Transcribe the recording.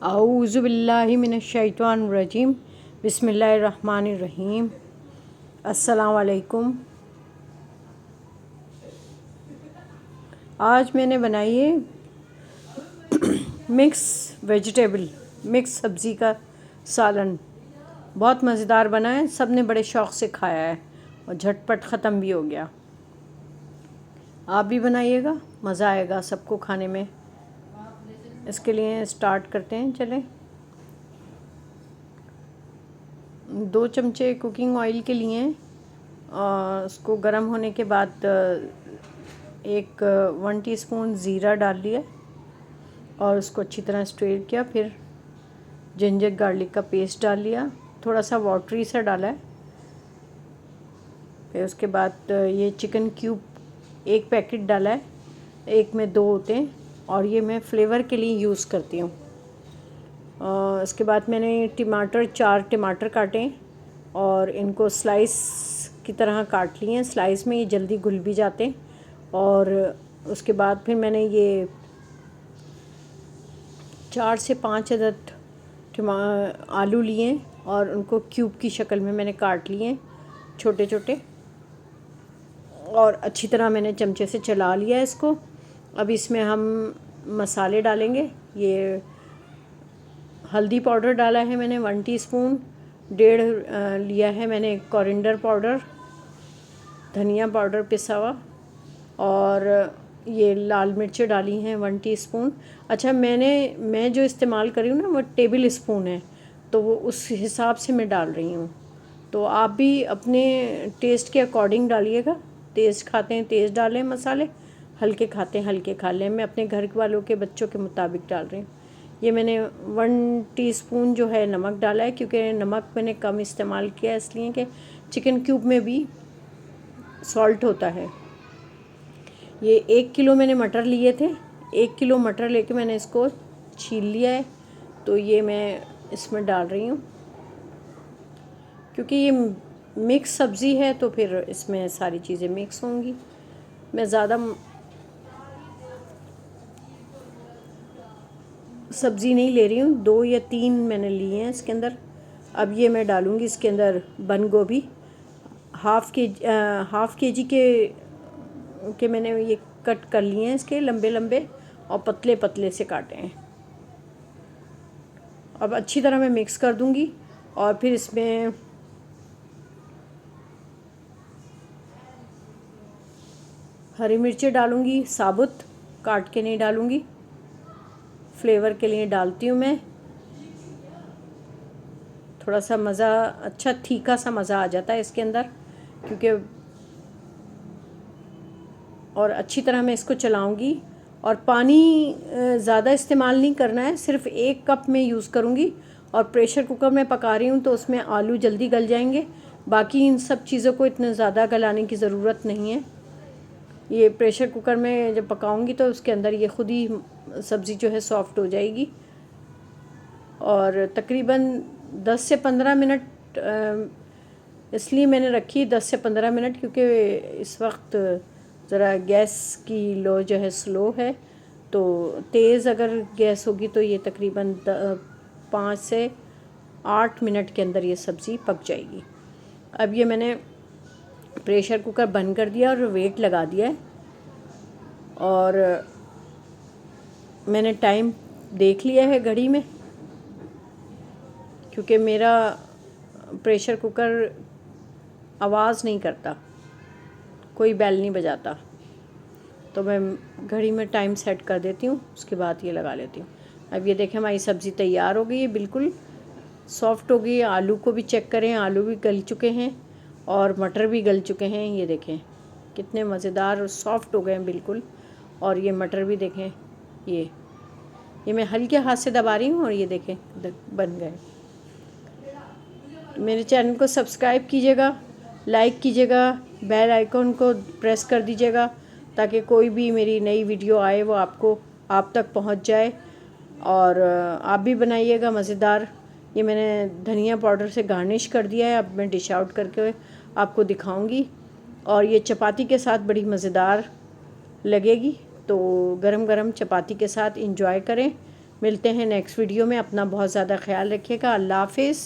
औज़ु बिल्लाहि मिनश्शैतानिर रजीम बिस्मिल्लाहिर रहमानिर रहीम। अस्सलाम वालेकुम। आज मैंने बनाई है मिक्स वेजिटेबल मिक्स सब्ज़ी का सालन। बहुत मज़ेदार बना है, सब ने बड़े शौक़ से खाया है और झटपट ख़त्म भी हो गया। आप भी बनाइएगा, मज़ा आएगा सबको खाने में। इसके लिए स्टार्ट करते हैं। चलें, 2 चमचे कुकिंग ऑयल के लिए उसको गर्म होने के बाद 1 टीस्पून ज़ीरा डाल लिया और उसको अच्छी तरह स्ट्रेट किया। फिर जिंजर गार्लिक का पेस्ट डाल लिया, थोड़ा सा वाटरी सा डाला है। फिर उसके बाद ये चिकन क्यूब 1 पैकेट डाला है, एक में 2 होते हैं और ये मैं फ्लेवर के लिए यूज़ करती हूँ। इसके बाद मैंने 4 टमाटर काटे और इनको स्लाइस की तरह काट लिए हैं। स्लाइस में ये जल्दी घुल भी जाते हैं। और उसके बाद फिर मैंने ये 4 से 5 अदद आलू लिए और उनको क्यूब की शक्ल में मैंने काट लिए छोटे छोटे, और अच्छी तरह मैंने चमचे से चला लिया इसको। अब इसमें हम मसाले डालेंगे। ये हल्दी पाउडर डाला है मैंने 1 टीस्पून, 1.5 लिया है मैंने कोरिएंडर पाउडर, धनिया पाउडर पिसा हुआ, और ये लाल मिर्चें डाली हैं 1 टीस्पून। अच्छा, मैं जो इस्तेमाल कर रही हूँ ना वो टेबल स्पून है, तो वो उस हिसाब से मैं डाल रही हूँ। तो आप भी अपने टेस्ट के अकॉर्डिंग डालिएगा। तेज़ खाते हैं तेज़ डालें मसाले, हल्के खाते हैं हल्के खा लें। मैं अपने घर वालों के बच्चों के मुताबिक डाल रही हूँ। ये मैंने 1 टीस्पून जो है नमक डाला है, क्योंकि नमक मैंने कम इस्तेमाल किया इसलिए कि चिकन क्यूब में भी सॉल्ट होता है। ये 1 किलो मैंने मटर लिए थे। 1 किलो मटर लेके मैंने इसको छील लिया है, तो ये मैं इसमें डाल रही हूँ। क्योंकि ये मिक्स सब्ज़ी है तो फिर इसमें सारी चीज़ें मिक्स होंगी। मैं ज़्यादा सब्ज़ी नहीं ले रही हूँ, 2 या 3 मैंने लिए हैं इसके अंदर। अब ये मैं डालूँगी इसके अंदर बंद गोभी हाफ़ के जी के मैंने ये कट कर लिए हैं, इसके लंबे लंबे और पतले पतले से काटे हैं। अब अच्छी तरह मैं मिक्स कर दूँगी और फिर इसमें हरी मिर्चें डालूँगी, साबुत, काट के नहीं डालूँगी, फ्लेवर के लिए डालती हूँ मैं। थोड़ा सा मज़ा अच्छा तीखा सा मज़ा आ जाता है इसके अंदर, क्योंकि और अच्छी तरह मैं इसको चलाऊँगी। और पानी ज़्यादा इस्तेमाल नहीं करना है, सिर्फ 1 कप में यूज़ करूँगी। और प्रेशर कुकर में पका रही हूँ तो उसमें आलू जल्दी गल जाएंगे। बाकी इन सब चीज़ों को इतना ज़्यादा गलाने की ज़रूरत नहीं है। ये प्रेशर कुकर में जब पकाऊंगी तो उसके अंदर ये ख़ुद ही सब्ज़ी जो है सॉफ़्ट हो जाएगी। और तकरीबन 10 से 15 मिनट इसलिए मैंने रखी 10 से 15 मिनट, क्योंकि इस वक्त ज़रा गैस की लो जो है स्लो है। तो तेज़ अगर गैस होगी तो ये तकरीबन 5 से 8 मिनट के अंदर ये सब्ज़ी पक जाएगी। अब ये मैंने प्रेशर कुकर बंद कर दिया और वेट लगा दिया है। और मैंने टाइम देख लिया है घड़ी में, क्योंकि मेरा प्रेशर कुकर आवाज़ नहीं करता, कोई बेल नहीं बजाता, तो मैं घड़ी में टाइम सेट कर देती हूँ, उसके बाद ये लगा लेती हूँ। अब ये देखें हमारी सब्ज़ी तैयार हो गई है, बिल्कुल सॉफ़्ट हो गई है। आलू को भी चेक करें, आलू भी गल चुके हैं और मटर भी गल चुके हैं। ये देखें कितने मज़ेदार और सॉफ़्ट हो गए हैं बिल्कुल। और ये मटर भी देखें, ये मैं हल्के हाथ से दबा रही हूँ और ये देखें बन गए। मेरे चैनल को सब्सक्राइब कीजिएगा, लाइक कीजिएगा, बेल आइकॉन को प्रेस कर दीजिएगा ताकि कोई भी मेरी नई वीडियो आए वो आप तक पहुंच जाए। और आप भी बनाइएगा मज़ेदार। ये मैंने धनिया पाउडर से गार्निश कर दिया है। अब मैं डिश आउट करके आपको दिखाऊंगी और ये चपाती के साथ बड़ी मज़ेदार लगेगी। तो गरम गरम चपाती के साथ इंजॉय करें। मिलते हैं नेक्स्ट वीडियो में। अपना बहुत ज़्यादा ख्याल रखिएगा। अल्लाह हाफिज़।